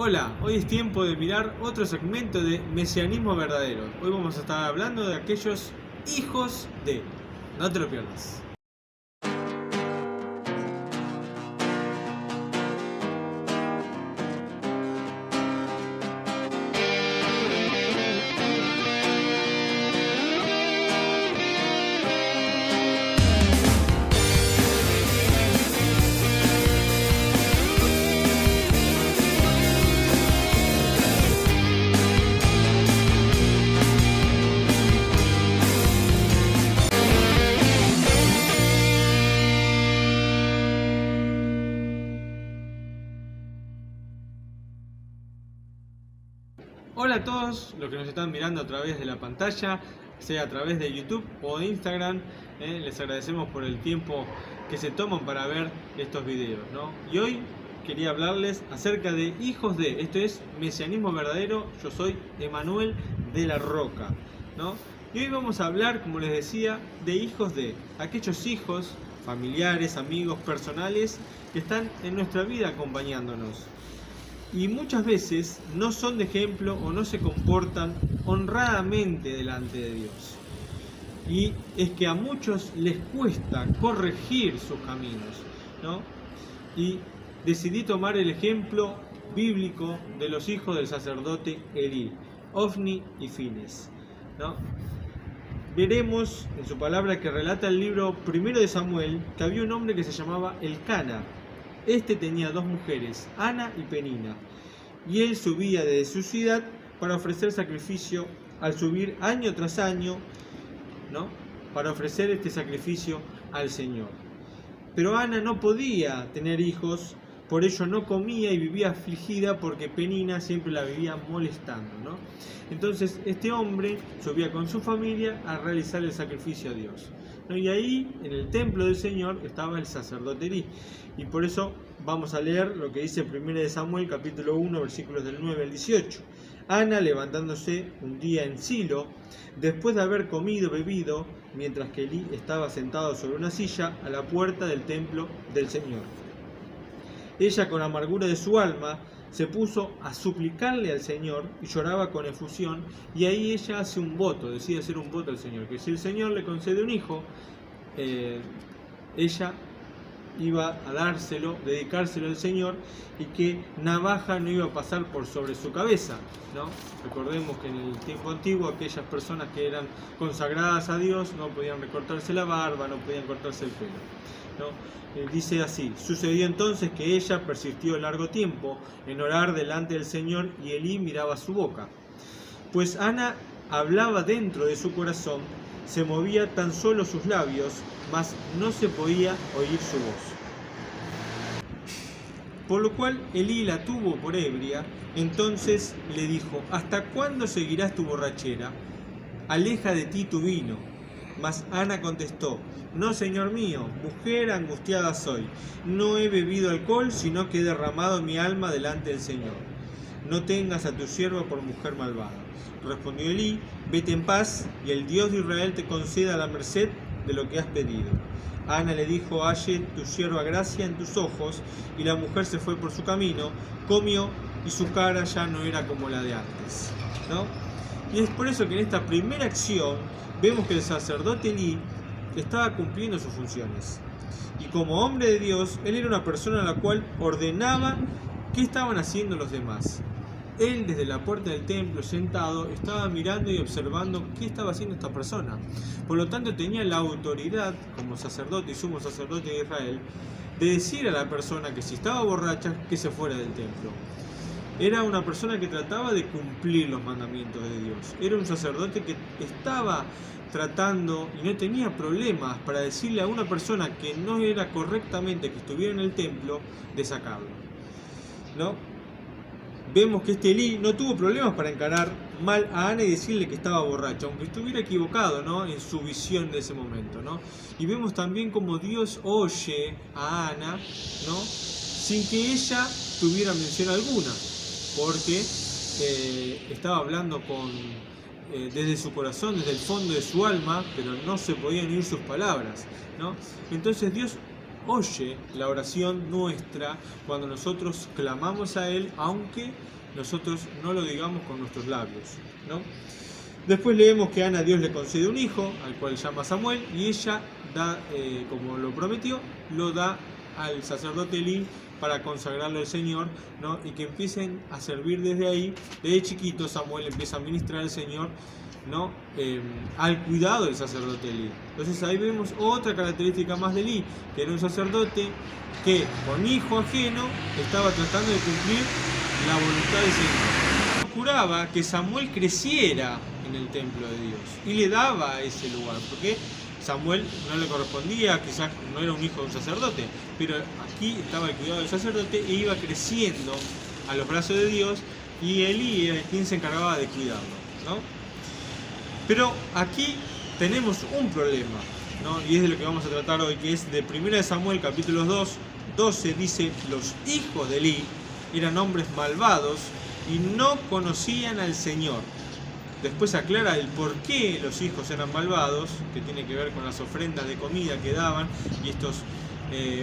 Hola, hoy es tiempo de mirar otro segmento de Mesianismo Verdadero. Hoy vamos a estar hablando de aquellos hijos de... No te lo pierdas. Hola a todos los que nos están mirando a través de la pantalla, sea a través de YouTube o de Instagram. Les agradecemos por el tiempo que se toman para ver estos videos, ¿no? Y hoy quería hablarles acerca de hijos de... Esto es Mesianismo Verdadero. Yo soy Emanuel de la Roca, ¿no? Y hoy vamos a hablar, como les decía, de hijos de... Aquellos hijos, familiares, amigos, personales, que están en nuestra vida acompañándonos. Y muchas veces no son de ejemplo o no se comportan honradamente delante de Dios. Y es que a muchos les cuesta corregir sus caminos, ¿no? Y decidí tomar el ejemplo bíblico de los hijos del sacerdote Elí, Ofni y Fines, ¿no? Veremos en su palabra que relata el libro primero de Samuel que había un hombre que se llamaba Elcana. Este tenía dos mujeres, Ana y Penina, y él subía desde su ciudad para ofrecer sacrificio al subir año tras año, ¿no? Para ofrecer este sacrificio al Señor. Pero Ana no podía tener hijos, por ello no comía y vivía afligida porque Penina siempre la vivía molestando, ¿no? Entonces este hombre subía con su familia a realizar el sacrificio a Dios, ¿no? Y ahí en el templo del Señor estaba el sacerdote Elí. Y por eso vamos a leer lo que dice 1 Samuel capítulo 1 versículos del 9 al 18. Ana, levantándose un día en Silo, después de haber comido y bebido, mientras que Elí estaba sentado sobre una silla a la puerta del templo del Señor. Ella, con amargura de su alma, se puso a suplicarle al Señor y lloraba con efusión, y ahí ella hace un voto, decide hacer un voto al Señor, que si el Señor le concede un hijo, ella iba a dárselo, dedicárselo al Señor, y que navaja no iba a pasar por sobre su cabeza, ¿no? Recordemos que en el tiempo antiguo aquellas personas que eran consagradas a Dios no podían recortarse la barba, no podían cortarse el pelo, ¿no? Dice así: sucedió entonces que ella persistió largo tiempo en orar delante del Señor, y Elí miraba su boca. Pues Ana hablaba dentro de su corazón, se movía tan solo sus labios, mas no se podía oír su voz. Por lo cual Elí la tuvo por ebria. Entonces le dijo: ¿hasta cuándo seguirás tu borrachera? Aleja de ti tu vino. Mas Ana contestó: no, Señor mío, mujer angustiada soy. No he bebido alcohol, sino que he derramado mi alma delante del Señor. No tengas a tu sierva por mujer malvada. Respondió Elí: vete en paz, y el Dios de Israel te conceda la merced de lo que has pedido. Ana le dijo: halle tu sierva gracia en tus ojos. Y la mujer se fue por su camino, comió, y su cara ya no era como la de antes, ¿no? Y es por eso que en esta primera acción vemos que el sacerdote Elí estaba cumpliendo sus funciones. Y como hombre de Dios, él era una persona a la cual ordenaba qué estaban haciendo los demás. Él, desde la puerta del templo, sentado, estaba mirando y observando qué estaba haciendo esta persona. Por lo tanto, tenía la autoridad, como sacerdote y sumo sacerdote de Israel, de decir a la persona que si estaba borracha, que se fuera del templo. Era una persona que trataba de cumplir los mandamientos de Dios. Era un sacerdote que estaba tratando y no tenía problemas para decirle a una persona que no era correctamente que estuviera en el templo, de sacarlo, ¿no? Vemos que este Elí no tuvo problemas para encarar mal a Ana y decirle que estaba borracha, aunque estuviera equivocado, ¿no?, en su visión de ese momento, ¿no? Y vemos también como Dios oye a Ana, ¿no?, sin que ella tuviera mención alguna, porque estaba hablando desde su corazón, desde el fondo de su alma, pero no se podían oír sus palabras, ¿no? Entonces Dios oye la oración nuestra cuando nosotros clamamos a Él, aunque nosotros no lo digamos con nuestros labios, ¿no? Después leemos que Ana, Dios le concede un hijo, al cual llama Samuel, y ella da, como lo prometió, lo da al sacerdote Elí para consagrarlo al Señor, ¿no? Y que empiecen a servir desde ahí. Desde chiquito Samuel empieza a ministrar al Señor, ¿no? Al cuidado del sacerdote Elí. Entonces ahí vemos otra característica más de Elí, que era un sacerdote que con hijo ajeno estaba tratando de cumplir la voluntad del Señor. Procuraba que Samuel creciera en el templo de Dios y le daba ese lugar, porque Samuel no le correspondía, quizás no era un hijo de un sacerdote, pero aquí estaba el cuidado del sacerdote e iba creciendo a los brazos de Dios, y Elí era quien se encargaba de cuidarlo, ¿no? Pero aquí tenemos un problema, ¿no? Y es de lo que vamos a tratar hoy, que es de 1 Samuel capítulo 12, dice: los hijos de Elí eran hombres malvados y no conocían al Señor. Después aclara el por qué los hijos eran malvados, que tiene que ver con las ofrendas de comida que daban, y estos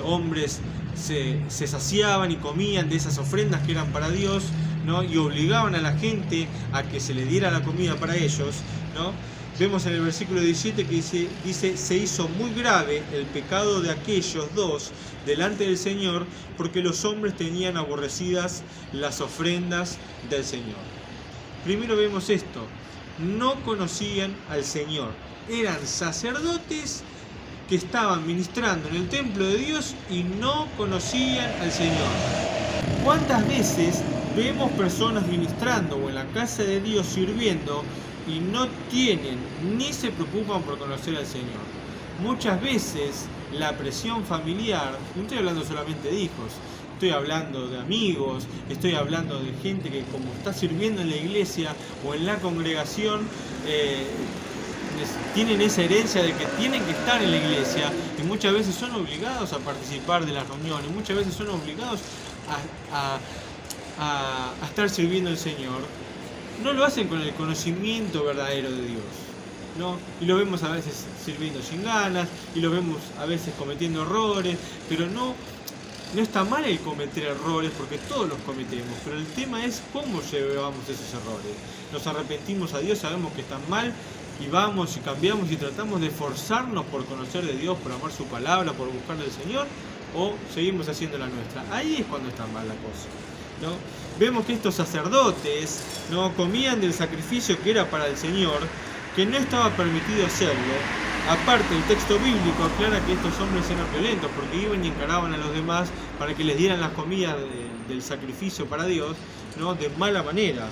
hombres se saciaban y comían de esas ofrendas que eran para Dios, ¿no? Y obligaban a la gente a que se le diera la comida para ellos, ¿no? Vemos en el versículo 17 que dice: se hizo muy grave el pecado de aquellos dos delante del Señor, porque los hombres tenían aborrecidas las ofrendas del Señor. Primero vemos esto: no conocían al Señor, eran sacerdotes que estaban ministrando en el templo de Dios y no conocían al Señor. ¿Cuántas veces vemos personas ministrando o en la casa de Dios sirviendo y no tienen ni se preocupan por conocer al Señor? Muchas veces la presión familiar, no estoy hablando solamente de hijos, estoy hablando de amigos, estoy hablando de gente que, como está sirviendo en la iglesia o en la congregación, tienen esa herencia de que tienen que estar en la iglesia, y muchas veces son obligados a participar de las reuniones, muchas veces son obligados a estar sirviendo al Señor. No lo hacen con el conocimiento verdadero de Dios, ¿no? Y lo vemos a veces sirviendo sin ganas, y lo vemos a veces cometiendo errores, pero no está mal el cometer errores, porque todos los cometemos, pero el tema es cómo llevamos esos errores. Nos arrepentimos a Dios, sabemos que están mal, y vamos y cambiamos y tratamos de esforzarnos por conocer de Dios, por amar su palabra, por buscarle al Señor, o seguimos haciendo la nuestra. Ahí es cuando está mal la cosa, ¿no? Vemos que estos sacerdotes, ¿no?, comían del sacrificio que era para el Señor, que no estaba permitido hacerlo. Aparte, el texto bíblico aclara que estos hombres eran violentos, porque iban y encaraban a los demás para que les dieran las comidas del sacrificio para Dios, ¿no?, de mala manera,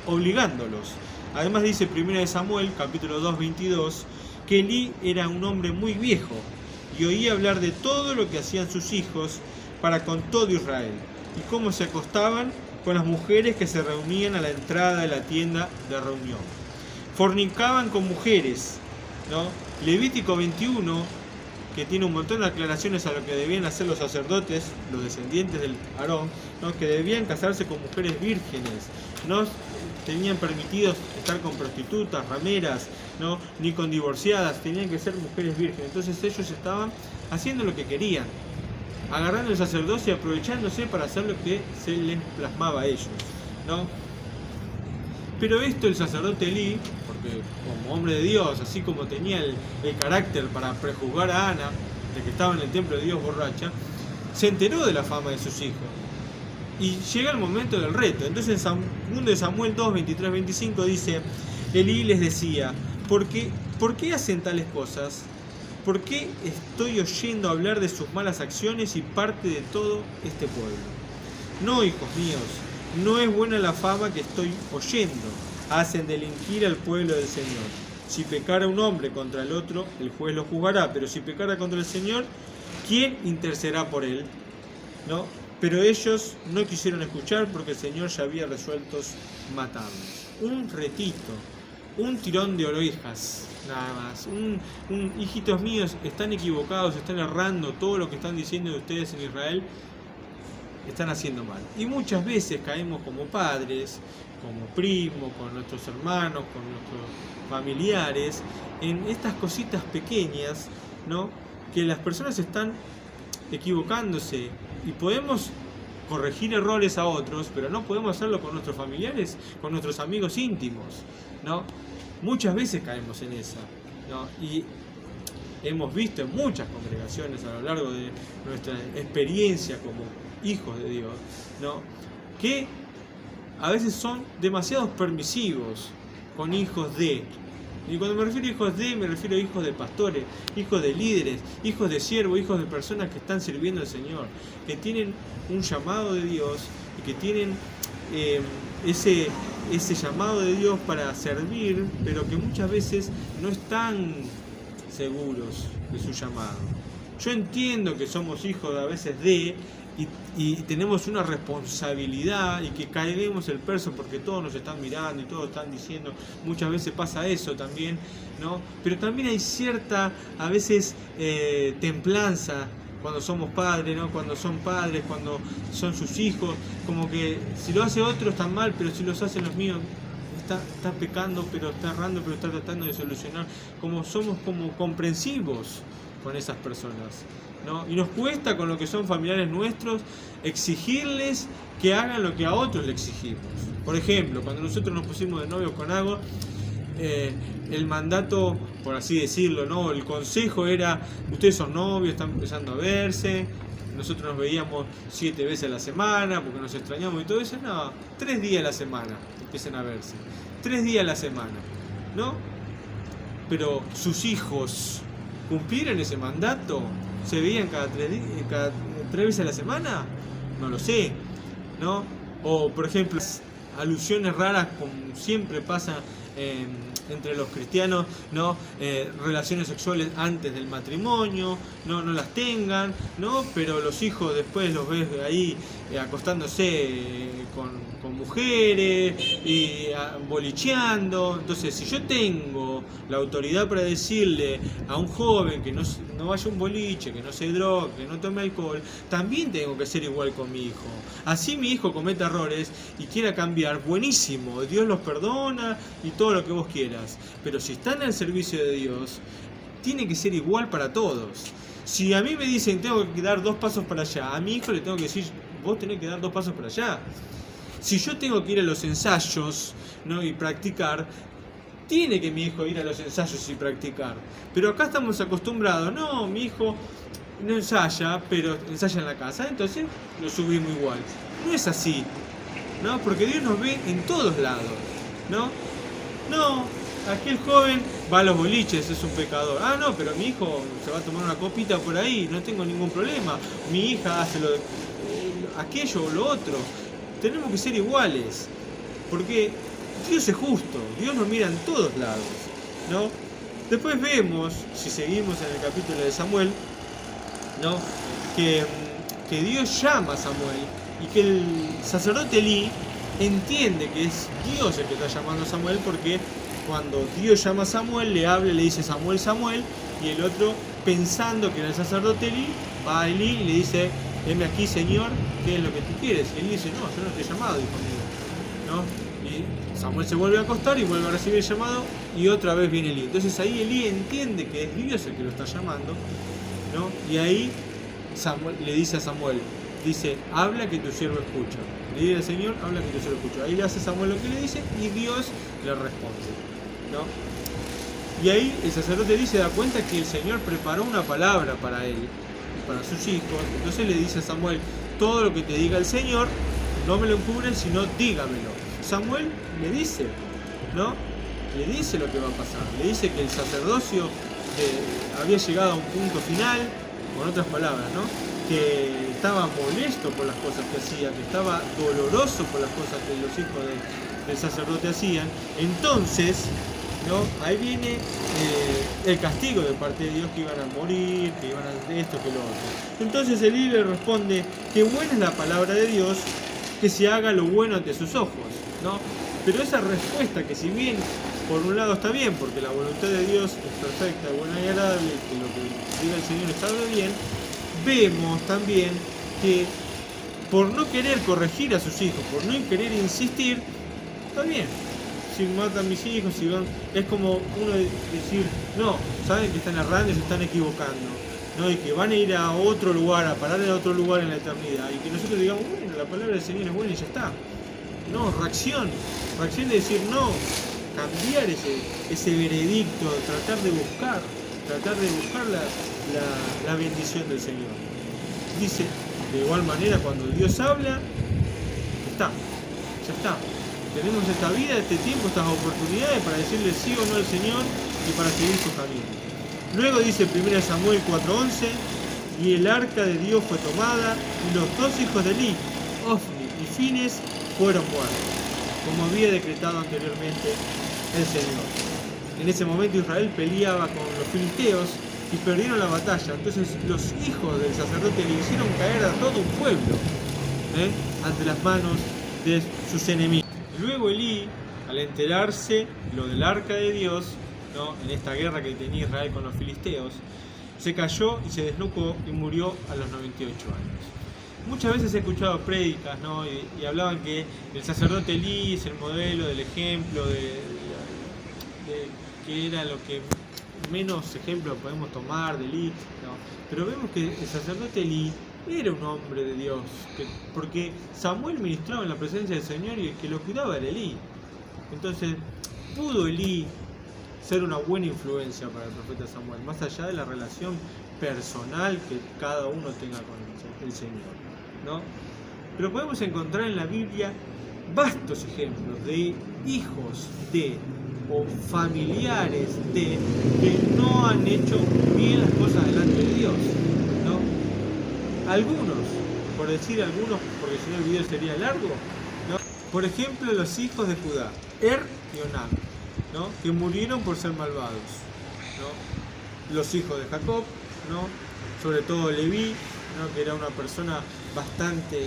obligándolos. Además dice 1 Samuel, capítulo 2, 22, que Elí era un hombre muy viejo y oía hablar de todo lo que hacían sus hijos para con todo Israel, y cómo se acostaban con las mujeres que se reunían a la entrada de la tienda de reunión. Fornicaban con mujeres, ¿no? Levítico 21, que tiene un montón de aclaraciones a lo que debían hacer los sacerdotes, los descendientes del Aarón, ¿no?, que debían casarse con mujeres vírgenes, no tenían permitidos estar con prostitutas, rameras, ¿no?, ni con divorciadas, tenían que ser mujeres vírgenes. Entonces ellos estaban haciendo lo que querían, agarrando el sacerdocio y aprovechándose para hacer lo que se les plasmaba a ellos, ¿no? Pero esto el sacerdote Elí, porque como hombre de Dios, así como tenía el carácter para prejuzgar a Ana, de que estaba en el templo de Dios borracha, se enteró de la fama de sus hijos. Y llega el momento del reto. Entonces en 2 Samuel 2, 23, 25 dice: Elí les decía: ¿por qué hacen tales cosas? ¿Por qué estoy oyendo hablar de sus malas acciones y parte de todo este pueblo? No, hijos míos, no es buena la fama que estoy oyendo. Hacen delinquir al pueblo del Señor. Si pecara un hombre contra el otro, el juez lo juzgará, pero si pecara contra el Señor, ¿quién intercederá por él? ¿No? Pero ellos no quisieron escuchar, porque el Señor ya había resuelto matarlos. Un retito, un tirón de orejas, nada más. Hijitos míos, están equivocados, están errando, todo lo que están diciendo de ustedes en Israel están haciendo mal. Y muchas veces caemos como padres, como primos, con nuestros hermanos, con nuestros familiares, en estas cositas pequeñas, ¿no?, que las personas están equivocándose y podemos corregir errores a otros, pero no podemos hacerlo con nuestros familiares, con nuestros amigos íntimos, ¿no? Muchas veces caemos en esa, ¿no? Y hemos visto en muchas congregaciones a lo largo de nuestra experiencia como hijos de Dios, ¿no? Que a veces son demasiado permisivos con hijos de. Y cuando me refiero a hijos de, me refiero a hijos de pastores, hijos de líderes, hijos de siervos, hijos de personas que están sirviendo al Señor, que tienen un llamado de Dios y que tienen ese llamado de Dios para servir, pero que muchas veces no están seguros de su llamado. Yo entiendo que somos hijos a veces de y tenemos una responsabilidad y que caeremos el peso porque todos nos están mirando y todos están diciendo, muchas veces pasa eso también, ¿no? Pero también hay cierta, a veces, templanza cuando somos padres, ¿no? Cuando son padres, cuando son sus hijos, como que si lo hace otro está mal, pero si los hacen los míos está pecando, pero está errando, pero está tratando de solucionar, como somos como comprensivos con esas personas, ¿no? Y nos cuesta con lo que son familiares nuestros exigirles que hagan lo que a otros le exigimos. Por ejemplo, cuando nosotros nos pusimos de novios con Ago, el mandato, por así decirlo, ¿no? El consejo era, ustedes son novios, están empezando a verse, nosotros nos veíamos 7 veces a la semana porque nos extrañamos y todo eso, no, 3 días a la semana empiecen a verse, 3 días a la semana, ¿no? Pero sus hijos cumplieron ese mandato, se veían cada 3 veces a la semana, no lo sé, ¿no? O por ejemplo, alusiones raras como siempre pasa entre los cristianos, ¿no? Relaciones sexuales antes del matrimonio, no las tengan, ¿no? Pero los hijos después los ves ahí acostándose con mujeres y bolicheando. Entonces, si yo tengo la autoridad para decirle a un joven que no vaya a un boliche, que no se drogue, que no tome alcohol, también tengo que ser igual con mi hijo. Así mi hijo cometa errores y quiera cambiar, buenísimo, Dios los perdona y todo lo que vos quieras. Pero si están al servicio de Dios, tiene que ser igual para todos. Si a mí me dicen tengo que dar 2 pasos para allá, a mi hijo le tengo que decir vos tenés que dar 2 pasos para allá. Si yo tengo que ir a los ensayos, ¿no? Y practicar, tiene que mi hijo ir a los ensayos y practicar. Pero acá estamos acostumbrados, no, mi hijo no ensaya, pero ensaya en la casa, entonces lo subimos igual. No es así, ¿no? Porque Dios nos ve en todos lados, ¿no? No, aquel joven va a los boliches, es un pecador. Ah, no, pero mi hijo se va a tomar una copita por ahí, no tengo ningún problema. Mi hija hace aquello o lo otro. Tenemos que ser iguales, porque Dios es justo, Dios nos mira en todos lados, ¿no? Después vemos, si seguimos en el capítulo de Samuel, ¿no? Que Dios llama a Samuel y que el sacerdote Elí entiende que es Dios el que está llamando a Samuel, porque cuando Dios llama a Samuel, le habla, le dice Samuel, Samuel, y el otro, pensando que era el sacerdote Elí, va a Elí y le dice, heme aquí, Señor, ¿qué es lo que tú quieres? Y él dice, no, yo no te he llamado, hijo mío, ¿no? Y Samuel se vuelve a acostar y vuelve a recibir el llamado y otra vez viene Elí. Entonces ahí Elí entiende que es Dios el que lo está llamando, ¿no? Y ahí Samuel le dice a Samuel, dice, habla que tu siervo escucha. Le dice al Señor, habla que tu siervo escucha. Ahí le hace Samuel lo que le dice y Dios le responde, ¿no? Y ahí el sacerdote Elí se da cuenta que el Señor preparó una palabra para él, para sus hijos. Entonces le dice a Samuel, todo lo que te diga el Señor, no me lo encubren, sino dígamelo. Samuel le dice, ¿no? Le dice lo que va a pasar. Le dice que el sacerdocio había llegado a un punto final, con otras palabras, ¿no? Que estaba molesto por las cosas que hacía, que estaba doloroso por las cosas que los hijos del sacerdote hacían. Entonces, ¿no? Ahí viene el castigo de parte de Dios, que iban a morir, que iban a hacer esto, que lo otro. Entonces Elí le responde que buena es la palabra de Dios, que se haga lo bueno ante sus ojos, ¿no? Pero esa respuesta, que si bien por un lado está bien, porque la voluntad de Dios es perfecta, buena y agradable, que lo que diga el Señor está bien, vemos también que por no querer corregir a sus hijos, por no querer insistir, está bien. Si matan mis hijos, si van, es como uno decir, no, saben que están errando y se están equivocando. ¿no? Y que van a ir a otro lugar, a parar en otro lugar en la eternidad, y que nosotros digamos, bueno, la palabra del Señor es buena y ya está. No, reacción de decir no, cambiar ese veredicto, tratar de buscar la bendición del Señor. Dice, de igual manera, cuando Dios habla, ya está. Tenemos esta vida, este tiempo, estas oportunidades para decirle sí o no al Señor y para seguir su camino. Luego dice 1 Samuel 4:11, y el arca de Dios fue tomada, y los dos hijos de Eli, Ofni y Fines, fueron muertos, como había decretado anteriormente el Señor. En ese momento Israel peleaba con los filisteos y perdieron la batalla. Entonces los hijos del sacerdote le hicieron caer a todo un pueblo ante las manos de sus enemigos. Luego Elí, al enterarse lo del arca de Dios, ¿no?, en esta guerra que tenía Israel con los filisteos, se cayó y se desnucó y murió a los 98 años. Muchas veces he escuchado prédicas, ¿no?, y hablaban que el sacerdote Elí es el modelo del ejemplo, de que era lo que menos ejemplo podemos tomar de Elí, ¿no? Pero vemos que el sacerdote Elí era un hombre de Dios, porque Samuel ministraba en la presencia del Señor y el que lo cuidaba era Elí. Entonces, pudo Elí ser una buena influencia para el profeta Samuel, más allá de la relación personal que cada uno tenga con el Señor, ¿no? Pero podemos encontrar en la Biblia vastos ejemplos de hijos o familiares que no han hecho bien las cosas delante de Dios, ¿no? Algunos, por decir algunos, porque si no el video sería largo, ¿no? Por ejemplo, los hijos de Judá, y Onán, ¿no?, que murieron por ser malvados, ¿no? Los hijos de Jacob, ¿no?, sobre todo Leví, ¿no?, que era una persona bastante,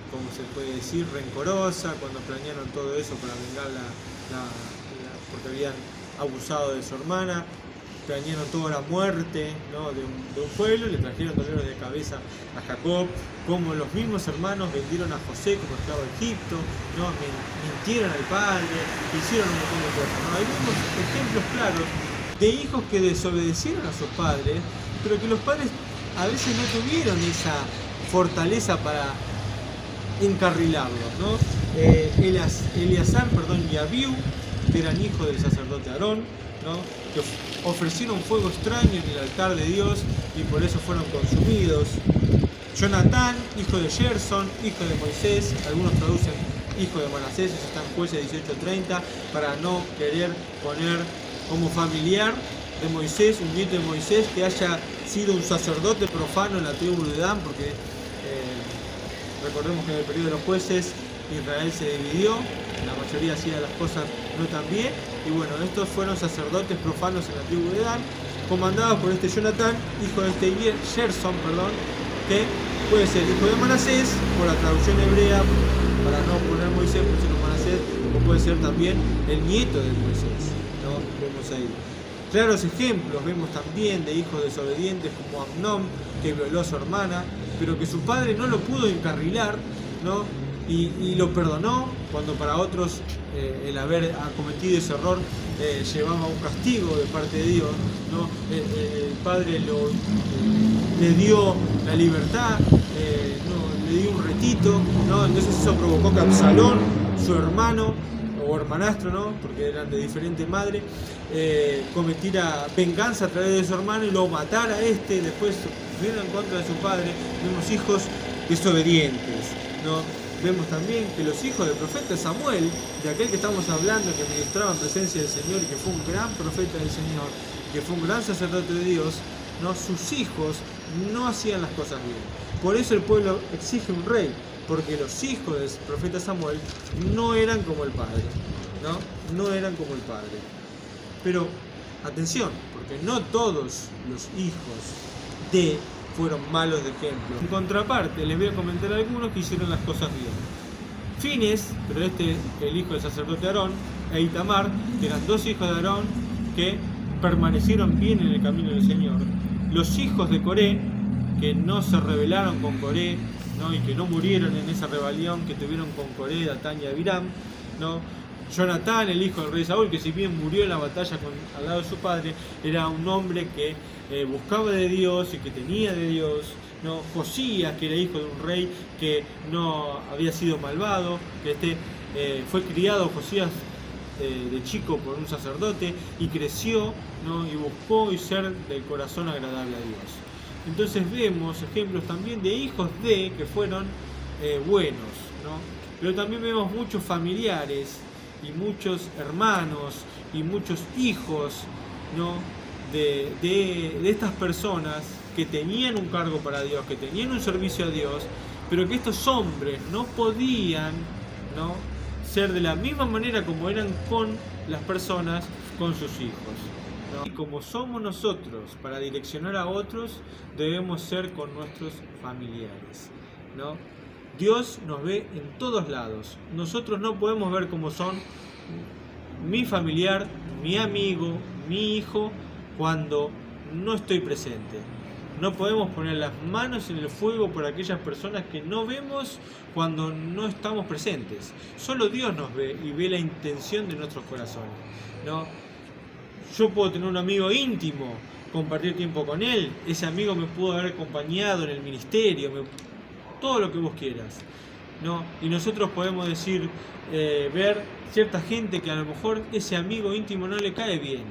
¿cómo se puede decir?, rencorosa, cuando planearon todo eso para vengar porque habían abusado de su hermana, planearon toda la muerte, ¿no?, de un pueblo, le trajeron dolores de cabeza a Jacob, como los mismos hermanos vendieron a José como esclavo a Egipto, ¿no?, mintieron al padre, hicieron un montón de cosas, ¿no? Hay unos ejemplos claros de hijos que desobedecieron a sus padres, pero que los padres a veces no tuvieron esa fortaleza para encarrilarlos, ¿no? Eleazar, y Abiú, que eran hijos del sacerdote Aarón, ¿no?, que ofrecieron fuego extraño en el altar de Dios y por eso fueron consumidos. Jonatán, hijo de Gerson, hijo de Moisés, algunos traducen hijo de Manasés, eso está en Jueces 18:30, para no querer poner como familiar de Moisés, un nieto de Moisés que haya sido un sacerdote profano en la tribu de Dan, porque recordemos que en el periodo de los jueces Israel se dividió, la mayoría hacía las cosas no tan bien, y bueno, estos fueron sacerdotes profanos en la tribu de Dan, comandados por este Jonatán, hijo de este Gerson, que puede ser hijo de Manasés, por la traducción hebrea, para no poner Moisés, pusieron Manasés, o puede ser también el nieto de Moisés, ¿no? Vemos ahí. Claros ejemplos vemos también de hijos desobedientes como Amnón, que violó a su hermana, pero que su padre no lo pudo encarrilar, ¿no?, y lo perdonó, cuando para otros el haber cometido ese error llevaba un castigo de parte de Dios, ¿no? El padre le dio la libertad, le dio un retito, ¿no? Entonces eso provocó que Absalón, su hermano o hermanastro, ¿no?, porque eran de diferente madre, cometiera venganza a través de su hermano y lo matara a después vieron en contra de su padre. Vemos hijos desobedientes, ¿no? Vemos también que los hijos del profeta Samuel, de aquel que estamos hablando, que ministraba en presencia del Señor y que fue un gran profeta del Señor, que fue un gran sacerdote de Dios, ¿no?, sus hijos no hacían las cosas bien. Por eso el pueblo exige un rey, porque los hijos del profeta Samuel no eran como el padre, ¿no? No eran como el padre. Pero, atención, porque no todos los hijos fueron malos de ejemplo. En contraparte, les voy a comentar algunos que hicieron las cosas bien. Fines, pero el hijo del sacerdote Aarón, e Itamar, que eran dos hijos de Aarón que permanecieron bien en el camino del Señor. Los hijos de Coré, que no se rebelaron con Coré, ¿no?, y que no murieron en esa rebelión que tuvieron con Coré, Datán y Abiram, ¿no? Jonatán, el hijo del rey Saúl, que si bien murió en la batalla al lado de su padre, era un hombre que buscaba de Dios y que tenía de Dios, ¿no? Josías, que era hijo de un rey que no había sido malvado, que fue criado Josías de chico por un sacerdote y creció, ¿no? Y buscó y ser del corazón agradable a Dios. Entonces vemos ejemplos también de hijos que fueron buenos, ¿no? Pero también vemos muchos familiares y muchos hermanos y muchos hijos, ¿no? de estas personas que tenían un cargo para Dios, que tenían un servicio a Dios, pero que estos hombres no podían, ¿no? ser de la misma manera como eran con las personas, con sus hijos, ¿no? Y como somos nosotros para direccionar a otros, debemos ser con nuestros familiares, ¿no? Dios nos ve en todos lados. Nosotros no podemos ver cómo son mi familiar, mi amigo, mi hijo, cuando no estoy presente. No podemos poner las manos en el fuego por aquellas personas que no vemos cuando no estamos presentes. Solo Dios nos ve y ve la intención de nuestros corazones, ¿no? Yo puedo tener un amigo íntimo, compartir tiempo con él, ese amigo me pudo haber acompañado en el ministerio, todo lo que vos quieras, ¿no? Y nosotros podemos decir, ver cierta gente que a lo mejor ese amigo íntimo no le cae bien,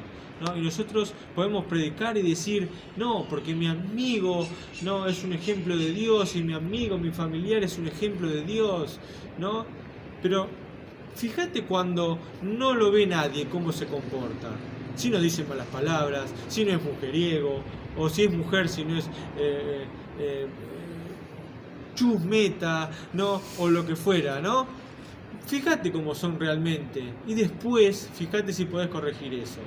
¿no? Y nosotros podemos predicar y decir, no, porque mi amigo, no, es un ejemplo de Dios, y mi amigo, mi familiar es un ejemplo de Dios, ¿no? Pero fíjate cuando no lo ve nadie cómo se comporta, si no dice malas palabras, si no es mujeriego, o si es mujer, si no es chusmeta, ¿no? O lo que fuera, ¿no? Fíjate cómo son realmente y después fíjate si podés corregir eso.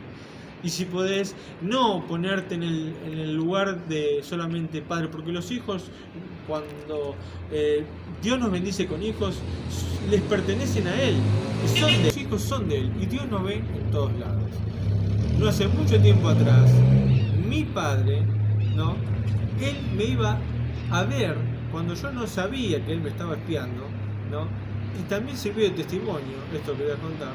Y si podés no ponerte en el lugar de solamente padre, porque los hijos, cuando Dios nos bendice con hijos, les pertenecen a Él, los hijos son de Él, y Dios nos ve en todos lados. No hace mucho tiempo atrás, mi padre, ¿no? Él me iba a ver cuando yo no sabía que Él me estaba espiando, ¿no? Y también sirvió de testimonio, esto que voy a contar,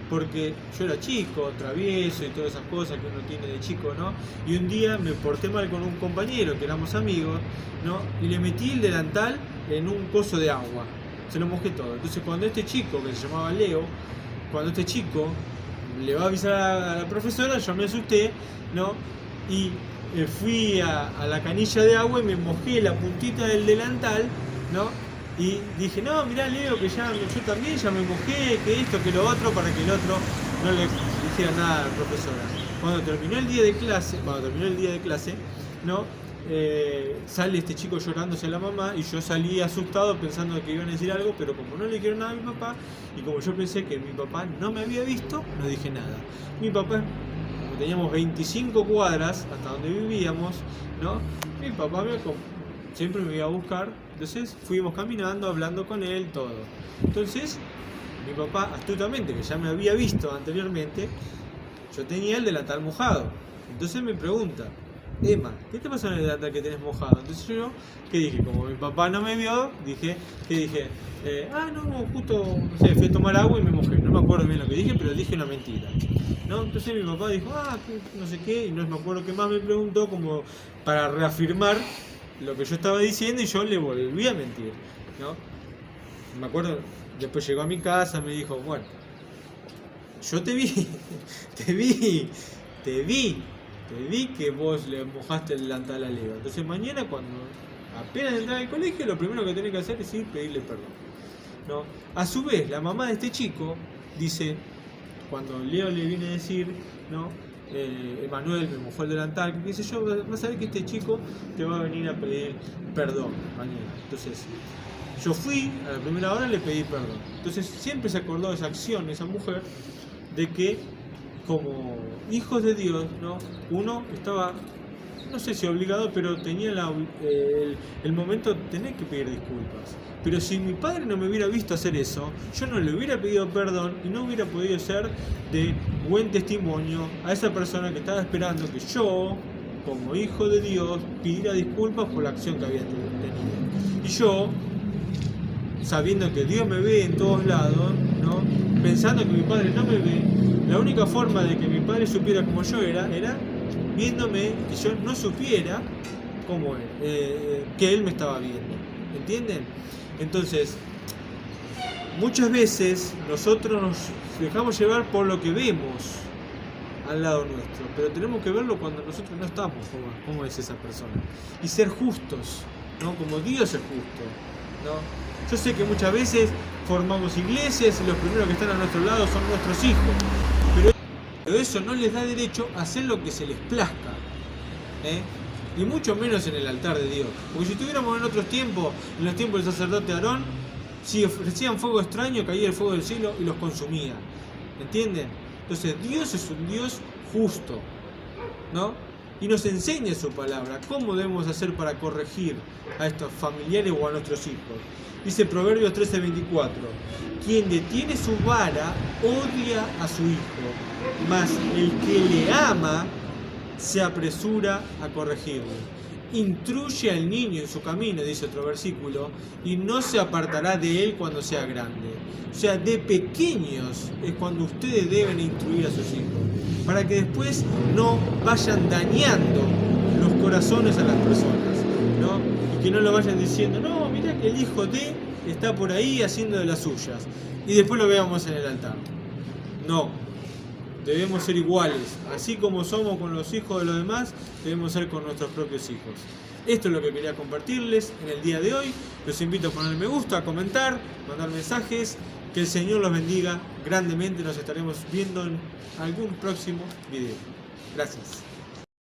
porque yo era chico, travieso y todas esas cosas que uno tiene de chico, ¿no? Y un día me porté mal con un compañero, que éramos amigos, ¿no? Y le metí el delantal en un coso de agua, se lo mojé todo. Entonces cuando este chico, que se llamaba Leo, cuando este chico le va a avisar a la profesora, yo me asusté, ¿no? Y fui a la canilla de agua y me mojé la puntita del delantal, ¿no? Y dije, no, mirá Leo, que ya yo también ya me mojé, que esto, que lo otro, para que el otro no le dijera nada a la profesora. Cuando terminó el día de clase, ¿no? Sale este chico llorándose a la mamá y yo salí asustado pensando que iban a decir algo, pero como no le dijeron nada a mi papá y como yo pensé que mi papá no me había visto, no dije nada. Mi papá, como teníamos 25 cuadras hasta donde vivíamos, ¿no? Mi papá siempre me iba a buscar, entonces fuimos caminando, hablando con él, todo. Entonces, mi papá, astutamente, que ya me había visto anteriormente, yo tenía el delantal mojado. Entonces me pregunta, Emma, ¿qué te pasó en el delantal que tenés mojado? Entonces yo, ¿qué dije? Como mi papá no me vio, dije, no, justo, no sé, fui a tomar agua y me mojé. No me acuerdo bien lo que dije, pero dije una mentira, ¿no? Entonces mi papá dijo, no sé qué, y no me acuerdo qué más me preguntó, como para reafirmar lo que yo estaba diciendo, y yo le volví a mentir, ¿no? Me acuerdo, después llegó a mi casa, me dijo, bueno, yo te vi que vos le mojaste el delantal a Leo. Entonces mañana, cuando apenas entrar al colegio, lo primero que tenés que hacer es ir pedirle perdón, ¿no? A su vez, la mamá de este chico dice, cuando Leo le viene a decir, ¿no? Emanuel me mojó el delantal, que qué sé yo, vas a ver que este chico te va a venir a pedir perdón mañana. Entonces, yo fui a la primera hora y le pedí perdón. Entonces siempre se acordó de esa acción, esa mujer, de que como hijos de Dios, ¿no? Uno estaba, no sé si obligado, pero tenía el momento de tener que pedir disculpas. Pero si mi padre no me hubiera visto hacer eso, yo no le hubiera pedido perdón y no hubiera podido ser de buen testimonio a esa persona que estaba esperando que yo, como hijo de Dios, pidiera disculpas por la acción que había tenido. Y yo, sabiendo que Dios me ve en todos lados, ¿no? Pensando que mi padre no me ve, la única forma de que mi padre supiera cómo yo era viéndome que yo no supiera cómo era, que él me estaba viendo. ¿Entienden? Entonces, muchas veces nosotros nos dejamos llevar por lo que vemos al lado nuestro, pero tenemos que verlo cuando nosotros no estamos, como es esa persona, y ser justos, ¿no? Como Dios es justo, ¿no? Yo sé que muchas veces formamos iglesias y los primeros que están a nuestro lado son nuestros hijos, pero eso no les da derecho a hacer lo que se les plazca, y mucho menos en el altar de Dios, porque si estuviéramos en otros tiempos, en los tiempos del sacerdote Aarón, si ofrecían fuego extraño, caía el fuego del cielo y los consumía. ¿Entienden? Entonces Dios es un Dios justo, ¿no? Y nos enseña su palabra, cómo debemos hacer para corregir a estos familiares o a nuestros hijos. Dice Proverbios 13:24, quien detiene su vara odia a su hijo, mas el que le ama se apresura a corregirle. Instruye al niño en su camino, dice otro versículo, y no se apartará de él cuando sea grande. O sea, de pequeños es cuando ustedes deben instruir a sus hijos, para que después no vayan dañando los corazones a las personas, ¿no? Y que no lo vayan diciendo, no, mirá que el hijo de está por ahí haciendo de las suyas, y después lo veamos en el altar. No. Debemos ser iguales, así como somos con los hijos de los demás, debemos ser con nuestros propios hijos. Esto es lo que quería compartirles en el día de hoy. Los invito a poner me gusta, a comentar, mandar mensajes. Que el Señor los bendiga grandemente. Nos estaremos viendo en algún próximo video. Gracias.